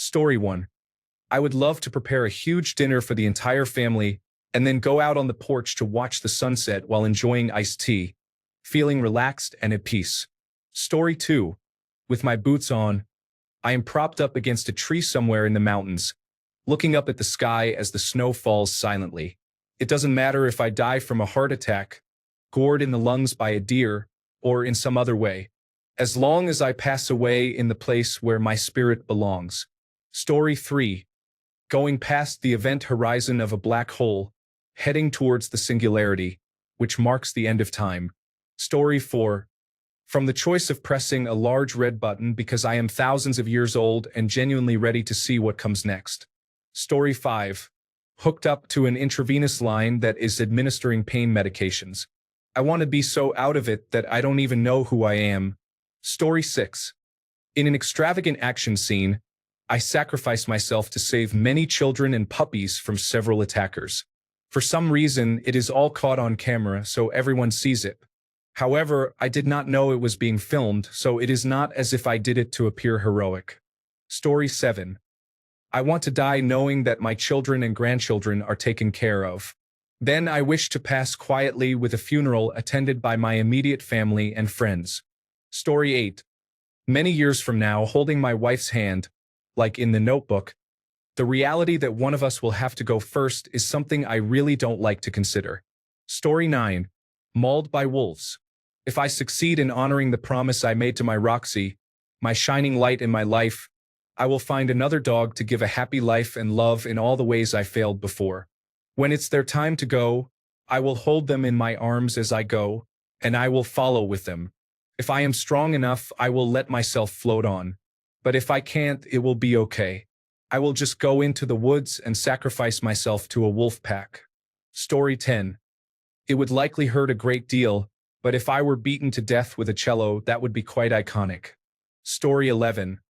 Story 1. I would love to prepare a huge dinner for the entire family and then go out on the porch to watch the sunset while enjoying iced tea, feeling relaxed and at peace. Story 2. With my boots on, I am propped up against a tree somewhere in the mountains, looking up at the sky as the snow falls silently. It doesn't matter if I die from a heart attack, gored in the lungs by a deer, or in some other way, as long as I pass away in the place where my spirit belongs. Story 3. Going past the event horizon of a black hole, heading towards the singularity, which marks the end of time. Story 4. From the choice of pressing a large red button because I am thousands of years old and genuinely ready to see what comes next. Story 5. Hooked up to an intravenous line that is administering pain medications. I want to be so out of it that I don't even know who I am. Story 6. In an extravagant action scene, I sacrifice myself to save many children and puppies from several attackers. For some reason, it is all caught on camera, so everyone sees it. However, I did not know it was being filmed, so it is not as if I did it to appear heroic. Story 7. I want to die knowing that my children and grandchildren are taken care of. Then I wish to pass quietly with a funeral attended by my immediate family and friends. Story 8. Many years from now, holding my wife's hand, like in The Notebook, the reality that one of us will have to go first is something I really don't like to consider. Story 9. Mauled by wolves. If I succeed in honoring the promise I made to my Roxy, my shining light in my life, I will find another dog to give a happy life and love in all the ways I failed before. When it's their time to go, I will hold them in my arms as I go, and I will follow with them. If I am strong enough, I will let myself float on. But if I can't, it will be okay. I will just go into the woods and sacrifice myself to a wolf pack. Story 10. It would likely hurt a great deal, but if I were beaten to death with a cello, that would be quite iconic. Story 11.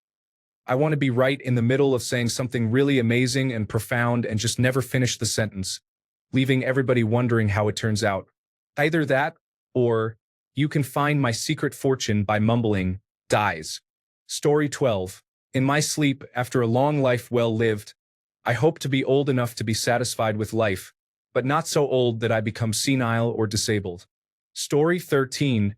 I want to be right in the middle of saying something really amazing and profound and just never finish the sentence, leaving everybody wondering how it turns out. Either that, or, you can find my secret fortune by mumbling, dies. Story 12. In my sleep, after a long life well lived, I hope to be old enough to be satisfied with life, but not so old that I become senile or disabled. Story 13.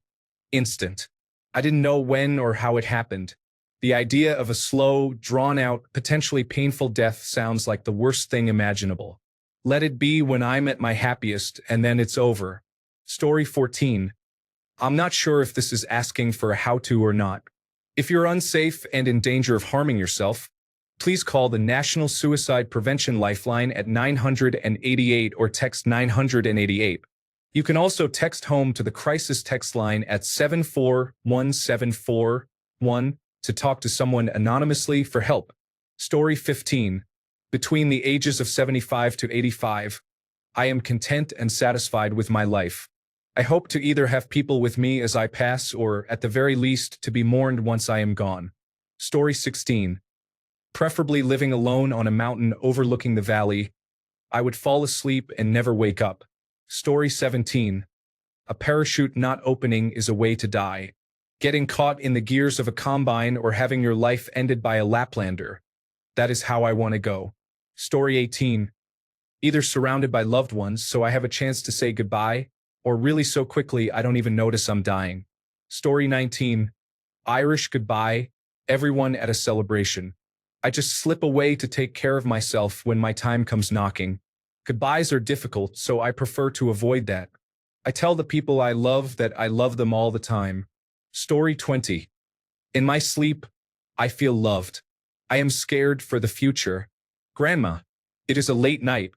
Instant. I didn't know when or how it happened. The idea of a slow, drawn-out, potentially painful death sounds like the worst thing imaginable. Let it be when I'm at my happiest, and then it's over. Story 14. I'm not sure if this is asking for a how-to or not. If you're unsafe and in danger of harming yourself, please call the National Suicide Prevention Lifeline at 988 or text 988. You can also text home to the crisis text line at 741741 to talk to someone anonymously for help. Story 15. Between the ages of 75 to 85, I am content and satisfied with my life. I hope to either have people with me as I pass or, at the very least, to be mourned once I am gone. Story 16. Preferably living alone on a mountain overlooking the valley. I would fall asleep and never wake up. Story 17. A parachute not opening is a way to die. Getting caught in the gears of a combine or having your life ended by a Laplander. That is how I want to go. Story 18. Either surrounded by loved ones so I have a chance to say goodbye, or really so quickly I don't even notice I'm dying. Story 19. Irish goodbye, everyone at a celebration. I just slip away to take care of myself when my time comes knocking. Goodbyes are difficult, so I prefer to avoid that. I tell the people I love that I love them all the time. Story 20. In my sleep, I feel loved. I am scared for the future. Grandma, it is a late night.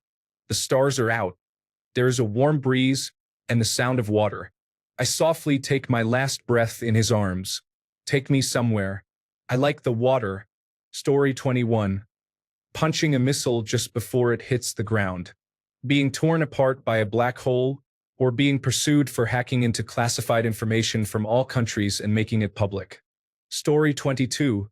The stars are out. There is a warm breeze and the sound of water. I softly take my last breath in his arms. Take me somewhere. I like the water. Story 21. Punching a missile just before it hits the ground. Being torn apart by a black hole, or being pursued for hacking into classified information from all countries and making it public. Story 22.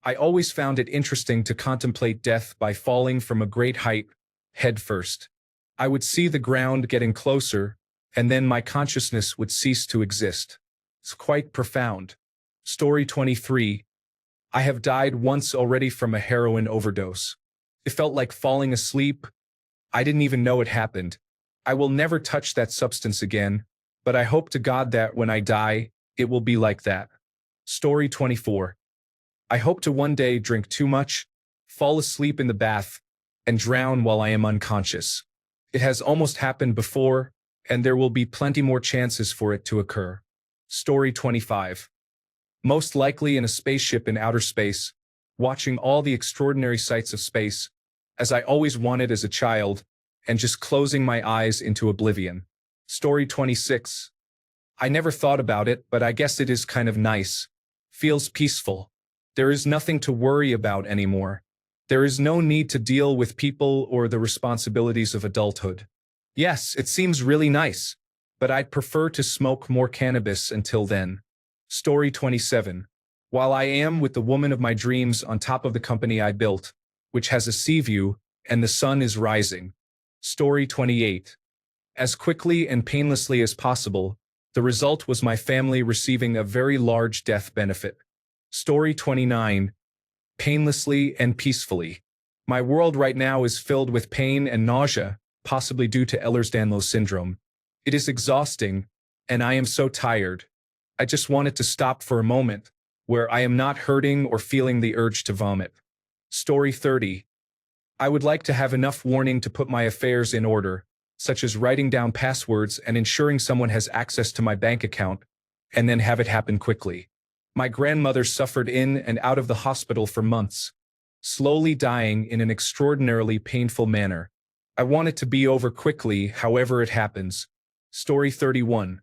I always found it interesting to contemplate death by falling from a great height, head first. I would see the ground getting closer, and then my consciousness would cease to exist. It's quite profound. Story 23. I have died once already from a heroin overdose. It felt like falling asleep. I didn't even know it happened. I will never touch that substance again, but I hope to God that when I die, it will be like that. Story 24. I hope to one day drink too much, fall asleep in the bath, and drown while I am unconscious. It has almost happened before, and there will be plenty more chances for it to occur. Story 25. Most likely in a spaceship in outer space, watching all the extraordinary sights of space, as I always wanted as a child, and just closing my eyes into oblivion. Story 26. I never thought about it, but I guess it is kind of nice. Feels peaceful. There is nothing to worry about anymore. There is no need to deal with people or the responsibilities of adulthood. Yes, it seems really nice, but I'd prefer to smoke more cannabis until then. Story 27. While I am with the woman of my dreams on top of the company I built, which has a sea view, and the sun is rising. Story 28. As quickly and painlessly as possible, the result was my family receiving a very large death benefit. Story 29. Painlessly and peacefully. My world right now is filled with pain and nausea, possibly due to Ehlers-Danlos syndrome. It is exhausting, and I am so tired. I just want it to stop for a moment, where I am not hurting or feeling the urge to vomit. Story 30. I would like to have enough warning to put my affairs in order, such as writing down passwords and ensuring someone has access to my bank account, and then have it happen quickly. My grandmother suffered in and out of the hospital for months, slowly dying in an extraordinarily painful manner. I want it to be over quickly, however it happens. Story 31.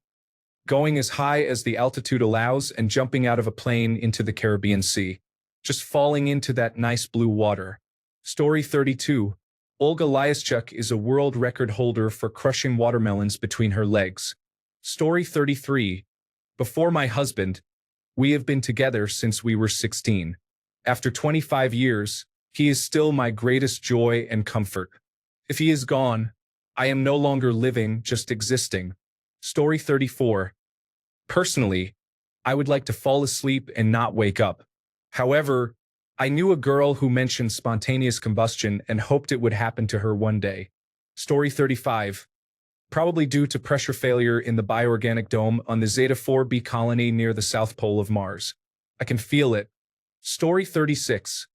Going as high as the altitude allows and jumping out of a plane into the Caribbean Sea. Just falling into that nice blue water. Story 32. Olga Lyashchuk is a world record holder for crushing watermelons between her legs. Story 33. Before my husband, we have been together since we were 16. After 25 years, he is still my greatest joy and comfort. If he is gone, I am no longer living, just existing. Story 34. Personally, I would like to fall asleep and not wake up. However, I knew a girl who mentioned spontaneous combustion and hoped it would happen to her one day. Story 35. Probably due to pressure failure in the bioorganic dome on the Zeta 4b colony near the South Pole of Mars. I can feel it. Story 36.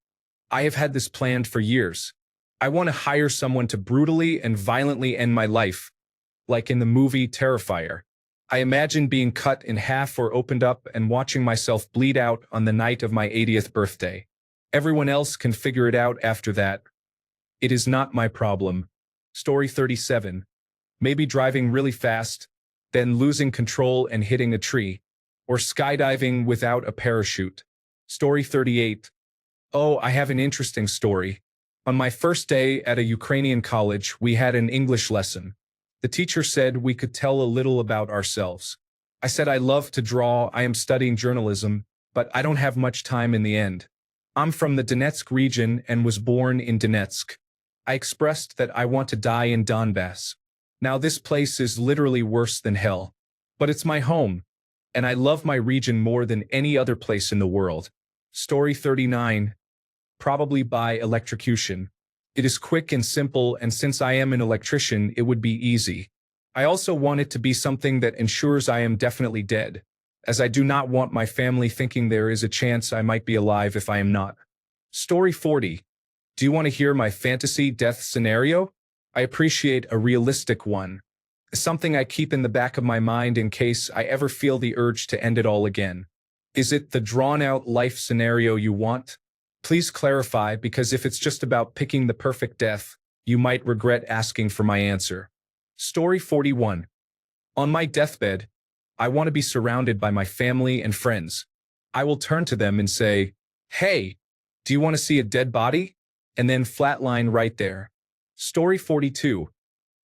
I have had this planned for years. I want to hire someone to brutally and violently end my life, like in the movie Terrifier. I imagine being cut in half or opened up and watching myself bleed out on the night of my 80th birthday. Everyone else can figure it out after that. It is not my problem. Story 37. Maybe driving really fast, then losing control and hitting a tree, or skydiving without a parachute. Story 38. Oh, I have an interesting story. On my first day at a Ukrainian college, we had an English lesson. The teacher said we could tell a little about ourselves. I said I love to draw, I am studying journalism, but I don't have much time in the end. I'm from the Donetsk region and was born in Donetsk. I expressed that I want to die in Donbass. Now this place is literally worse than hell. But it's my home, and I love my region more than any other place in the world. Story 39. Probably by electrocution. It is quick and simple, and since I am an electrician, it would be easy. I also want it to be something that ensures I am definitely dead, as I do not want my family thinking there is a chance I might be alive if I am not. Story 40. Do you want to hear my fantasy death scenario? I appreciate a realistic one. Something I keep in the back of my mind in case I ever feel the urge to end it all again. Is it the drawn-out life scenario you want? Please clarify, because if it's just about picking the perfect death, you might regret asking for my answer. Story 41. On my deathbed, I want to be surrounded by my family and friends. I will turn to them and say, "Hey, do you want to see a dead body?" And then flatline right there. Story 42.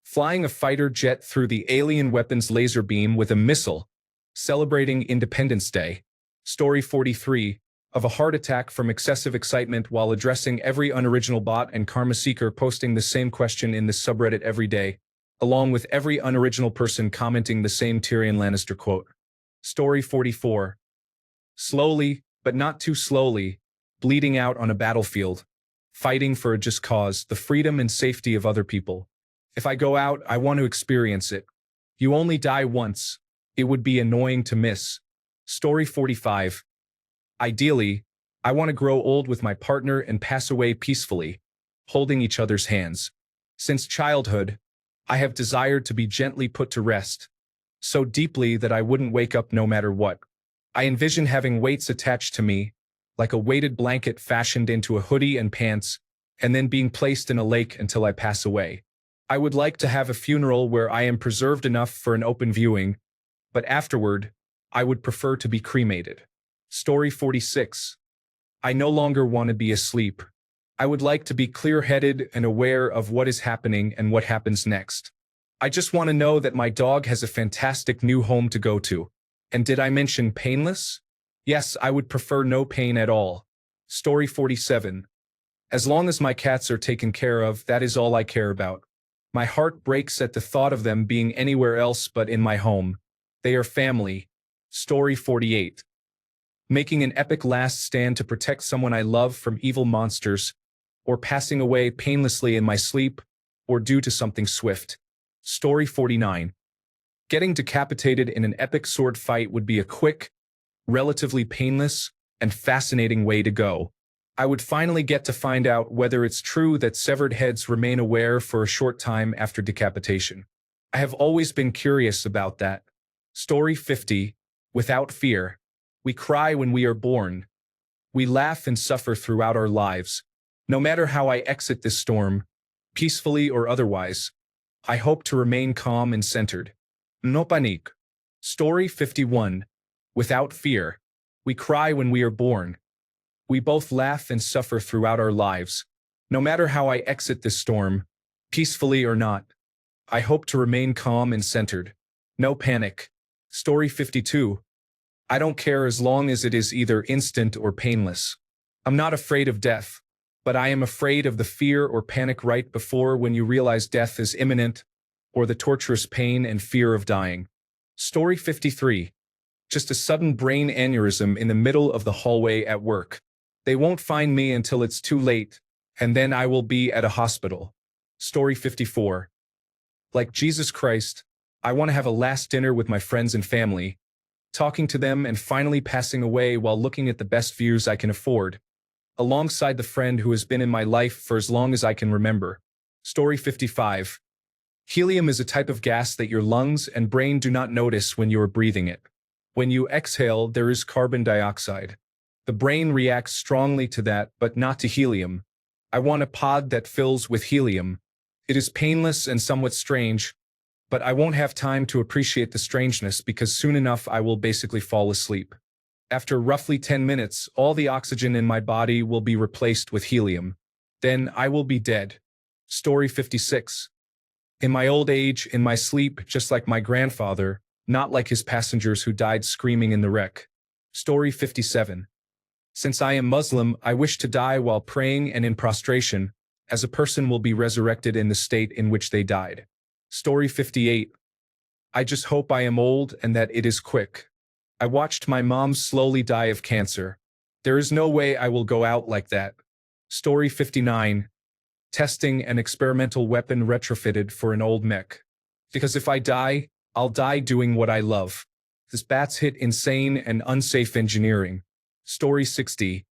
Flying a fighter jet through the alien weapons laser beam with a missile, celebrating Independence Day. Story 43. Of a heart attack from excessive excitement while addressing every unoriginal bot and karma seeker posting the same question in this subreddit every day, along with every unoriginal person commenting the same Tyrion Lannister quote. Story 44. Slowly, but not too slowly, bleeding out on a battlefield, fighting for a just cause, the freedom and safety of other people. If I go out, I want to experience it. You only die once. It would be annoying to miss. Story 45. Ideally, I want to grow old with my partner and pass away peacefully, holding each other's hands. Since childhood, I have desired to be gently put to rest, so deeply that I wouldn't wake up no matter what. I envision having weights attached to me, like a weighted blanket fashioned into a hoodie and pants, and then being placed in a lake until I pass away. I would like to have a funeral where I am preserved enough for an open viewing, but afterward, I would prefer to be cremated. Story 46. I no longer want to be asleep. I would like to be clear-headed and aware of what is happening and what happens next. I just want to know that my dog has a fantastic new home to go to. And did I mention painless? Yes, I would prefer no pain at all. Story 47. As long as my cats are taken care of, that is all I care about. My heart breaks at the thought of them being anywhere else but in my home. They are family. Story 48. Making an epic last stand to protect someone I love from evil monsters, or passing away painlessly in my sleep, or due to something swift. Story 49. Getting decapitated in an epic sword fight would be a quick, relatively painless, and fascinating way to go. I would finally get to find out whether it's true that severed heads remain aware for a short time after decapitation. I have always been curious about that. Story 50. Without fear. We cry when we are born. We laugh and suffer throughout our lives. No matter how I exit this storm, peacefully or otherwise, I hope to remain calm and centered. No panique. Story 51. Without fear. We cry when we are born. We both laugh and suffer throughout our lives. No matter how I exit this storm, peacefully or not, I hope to remain calm and centered. No panic. Story 52. I don't care as long as it is either instant or painless. I'm not afraid of death, but I am afraid of the fear or panic right before when you realize death is imminent, or the torturous pain and fear of dying. Story 53. Just a sudden brain aneurysm in the middle of the hallway at work. They won't find me until it's too late, and then I will be at a hospital. Story 54. Like Jesus Christ, I want to have a last dinner with my friends and family, talking to them and finally passing away while looking at the best views I can afford, alongside the friend who has been in my life for as long as I can remember. Story 55. Helium is a type of gas that your lungs and brain do not notice when you are breathing it. When you exhale, there is carbon dioxide. The brain reacts strongly to that, but not to helium. I want a pod that fills with helium. It is painless and somewhat strange, but I won't have time to appreciate the strangeness because soon enough I will basically fall asleep. After roughly 10 minutes, all the oxygen in my body will be replaced with helium. Then I will be dead. Story 56. In my old age, in my sleep, just like my grandfather, not like his passengers who died screaming in the wreck. Story 57. Since I am Muslim, I wish to die while praying and in prostration, as a person will be resurrected in the state in which they died. Story 58. I just hope I am old and that it is quick. I watched my mom slowly die of cancer. There is no way I will go out like that. Story 59. Testing an experimental weapon retrofitted for an old mech. Because if I die, I'll die doing what I love. This bats hit insane and unsafe engineering. Story 60.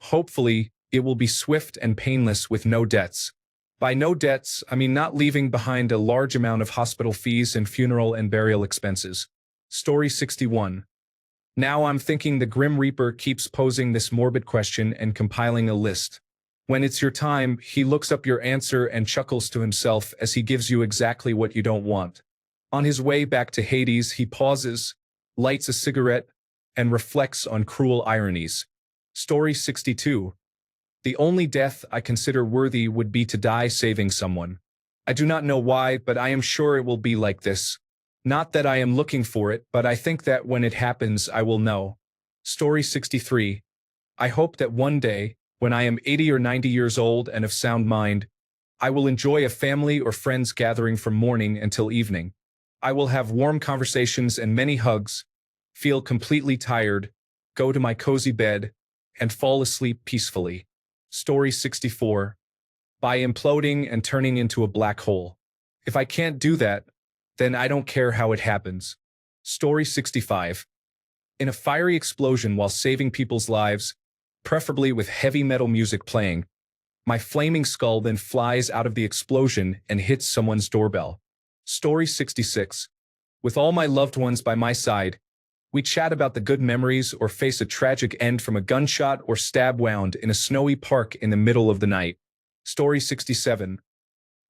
Hopefully, it will be swift and painless with no debts. By no debts, I mean not leaving behind a large amount of hospital fees and funeral and burial expenses. Story 61. Now I'm thinking the Grim Reaper keeps posing this morbid question and compiling a list. When it's your time, he looks up your answer and chuckles to himself as he gives you exactly what you don't want. On his way back to Hades, he pauses, lights a cigarette, and reflects on cruel ironies. Story 62. The only death I consider worthy would be to die saving someone. I do not know why, but I am sure it will be like this. Not that I am looking for it, but I think that when it happens, I will know. Story 63. I hope that one day, when I am 80 or 90 years old and of sound mind, I will enjoy a family or friends gathering from morning until evening. I will have warm conversations and many hugs, feel completely tired, go to my cozy bed, and fall asleep peacefully. Story 64. By imploding and turning into a black hole. If I can't do that, then I don't care how it happens. Story 65. In a fiery explosion while saving people's lives, preferably with heavy metal music playing, my flaming skull then flies out of the explosion and hits someone's doorbell. Story 66. With all my loved ones by my side, we chat about the good memories or face a tragic end from a gunshot or stab wound in a snowy park in the middle of the night. Story 67.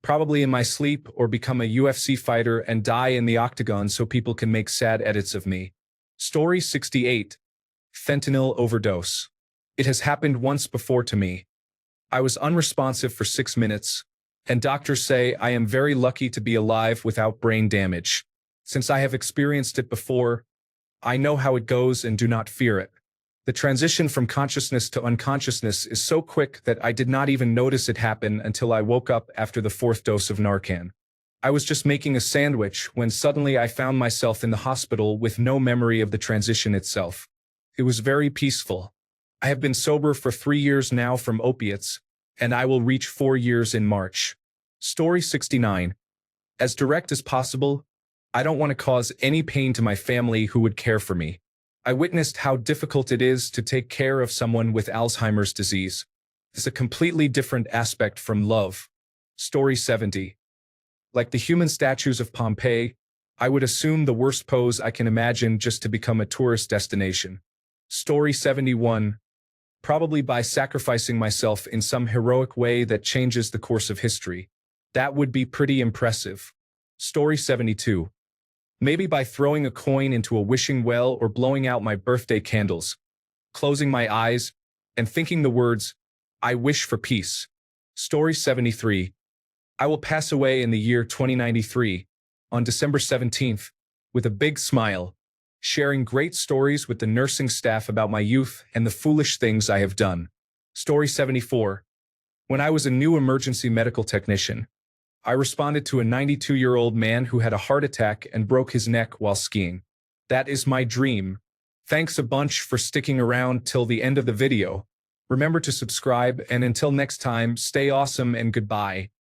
Probably in my sleep or become a UFC fighter and die in the octagon so people can make sad edits of me. Story 68. Fentanyl overdose. It has happened once before to me. I was unresponsive for 6 minutes, and doctors say I am very lucky to be alive without brain damage. Since I have experienced it before, I know how it goes and do not fear it. The transition from consciousness to unconsciousness is so quick that I did not even notice it happen until I woke up after the 4th dose of Narcan. I was just making a sandwich when suddenly I found myself in the hospital with no memory of the transition itself. It was very peaceful. I have been sober for 3 years now from opiates, and I will reach 4 years in March. Story 69. As direct as possible, I don't want to cause any pain to my family who would care for me. I witnessed how difficult it is to take care of someone with Alzheimer's disease. It's a completely different aspect from love. Story 70. Like the human statues of Pompeii, I would assume the worst pose I can imagine just to become a tourist destination. Story 71. Probably by sacrificing myself in some heroic way that changes the course of history. That would be pretty impressive. Story 72. Maybe by throwing a coin into a wishing well or blowing out my birthday candles, closing my eyes, and thinking the words, "I wish for peace." Story 73. I will pass away in the year 2093, on December 17th, with a big smile, sharing great stories with the nursing staff about my youth and the foolish things I have done. Story 74. When I was a new emergency medical technician, I responded to a 92-year-old man who had a heart attack and broke his neck while skiing. That is my dream. Thanks a bunch for sticking around till the end of the video. Remember to subscribe, and until next time, stay awesome and goodbye.